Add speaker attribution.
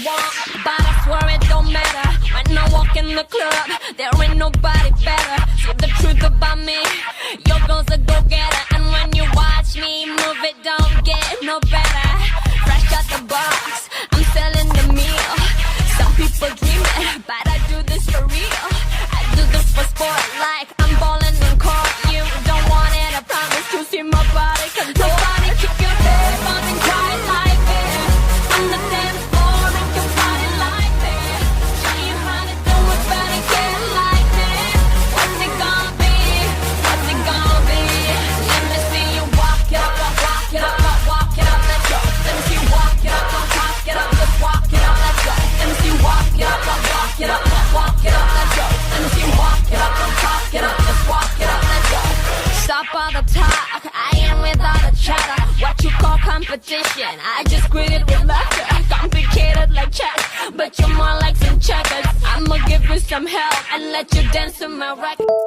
Speaker 1: want, but I swear it don't matter. When I walk in the club, there ain't nobody better. See the truth about me, your girl's a go-getter. And when you watch me move, it don't get no better. Fresh out the box, I'm selling the meal. Some people dream it, but I do this for real. I do this for sport, like I'm balling on court. You don't want it, I promise to see my body control. Nobody kick your head on and cry like this. On the dance floor, make your body like this. Show you how to do it, better get like this. What's it gonna be? What's it gonna be? Let me see you walk it up, walk it up, walk it up, let's go. Let me see you walk it up, walk it up, just walk it up, let's go. Let me see you walk it up, walk it up, walk it up, let's go. Let me see you walk it up, talk it up, just walk it up, let's go. Stop all the talk, I ain't with all the chatter. What you call competition, I just quit it with laughter. Complicated like chess, but you're more like some checkers. I'ma give you some help and let you dance to my record.